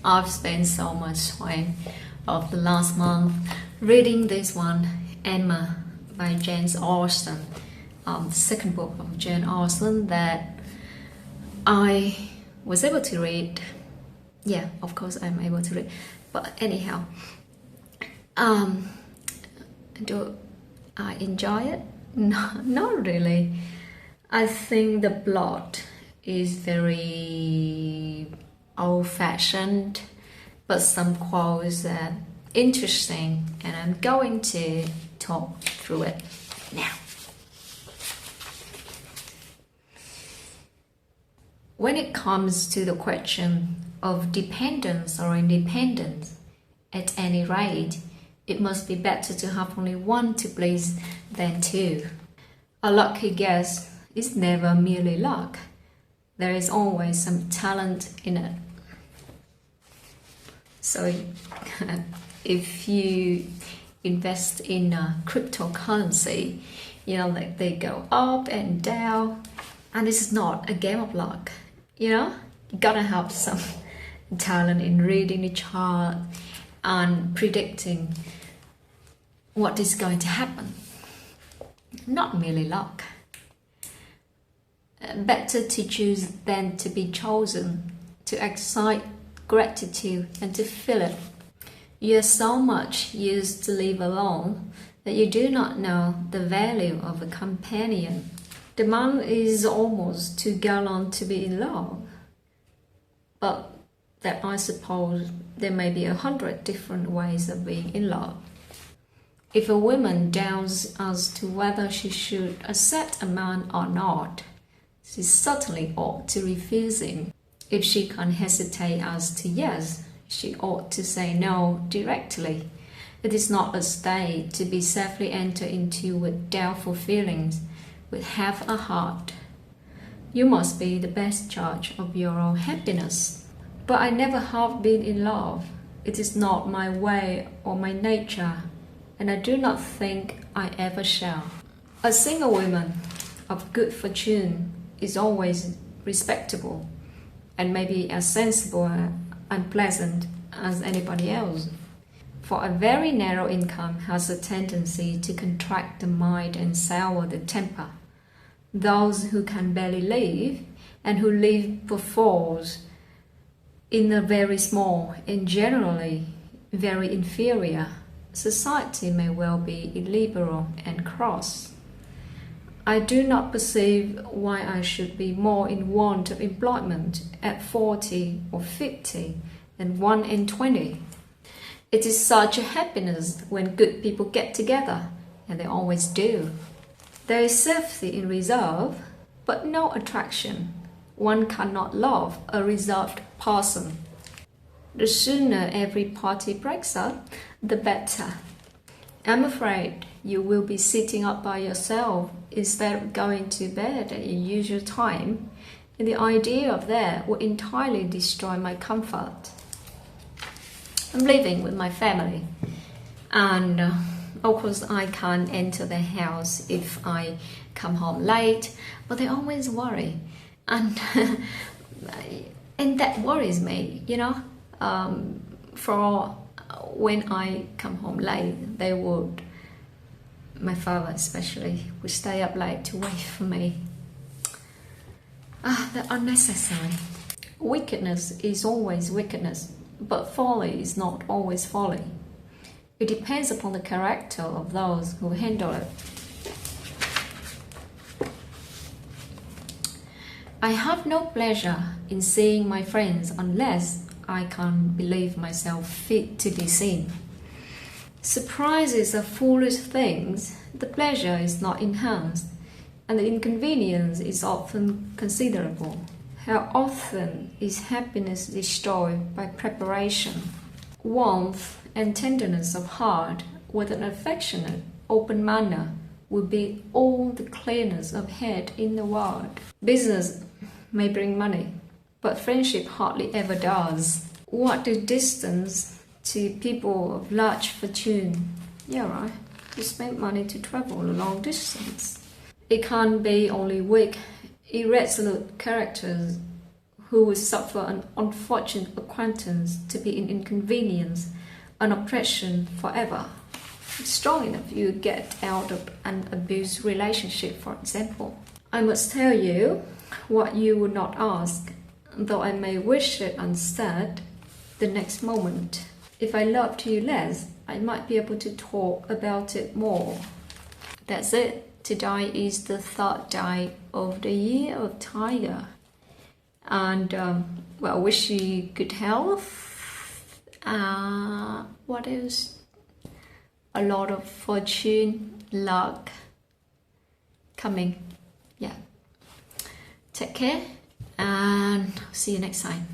I've spent so much time of the last month reading this one, Emma by Jane Austen, the second book of Jane Austen that I was able to read. Yeah, of course I'm able to read. But anyhow, do I enjoy it? No, not really. I think the plot is very old-fashioned, but some quotes are interesting, and I'm going to talk through it now. When it comes to the question of dependence or independence, at any rate, it must be better to have only one to please than two. A lucky guess is never merely luck. There is always some talent in it. So if you invest in a cryptocurrency, like they go up and down, and this is not a game of luck. You gotta have some talent in reading the chart and predicting what is going to happen. Not merely luck. Better to choose than to be chosen, to excite gratitude and to feel it. You are so much used to live alone that you do not know the value of a companion. The man is almost too gallant to be in love, but that I suppose there may be 100 different ways of being in love. If a woman doubts as to whether she should accept a man or not, she certainly ought to refuse him. If she can hesitate as to yes, she ought to say no directly. It is not a state to be safely entered into with doubtful feelings, with half a heart. You must be the best judge of your own happiness. But I never have been in love. It is not my way or my nature, and I do not think I ever shall. A single woman of good fortune is always respectable, and maybe as sensible and pleasant as anybody else. For a very narrow income has a tendency to contract the mind and sour the temper. Those who can barely live, and who live perforce in a very small and generally very inferior society, may well be illiberal and cross. I do not perceive why I should be more in want of employment at 40 or 50 than 1 and 20. It is such a happiness when good people get together, and they always do. There is safety in reserve, but no attraction. One cannot love a reserved person. The sooner every party breaks up, the better. I'm afraid you will be sitting up by yourself instead of going to bed at your usual time, and the idea of that would entirely destroy my comfort. I'm living with my family, and of course I can't enter the house if I come home late, but they always worry, and and that worries me, for when I come home late, my father especially, would stay up late to wait for me. They're unnecessary. Wickedness is always wickedness, but folly is not always folly. It depends upon the character of those who handle it. I have no pleasure in seeing my friends unless I can believe myself fit to be seen. Surprises are foolish things. The pleasure is not enhanced, and the inconvenience is often considerable. How often is happiness destroyed by preparation? Warmth and tenderness of heart with an affectionate, open manner would be all the clearness of head in the world. Business may bring money, but friendship hardly ever does. What the distance to people of large fortune? Yeah, right. You spend money to travel a long distance. It can't be only weak, irresolute characters who will suffer an unfortunate acquaintance to be an inconvenience, an oppression forever. Strong enough, you get out of an abusive relationship, for example. I must tell you what you would not ask, though I may wish it unsaid the next moment. If I loved you less, I might be able to talk about it more. That's it. Today is the third day of the year of Tiger. And, well, I wish you good health. What else? A lot of fortune, luck coming. Yeah. Take care and see you next time.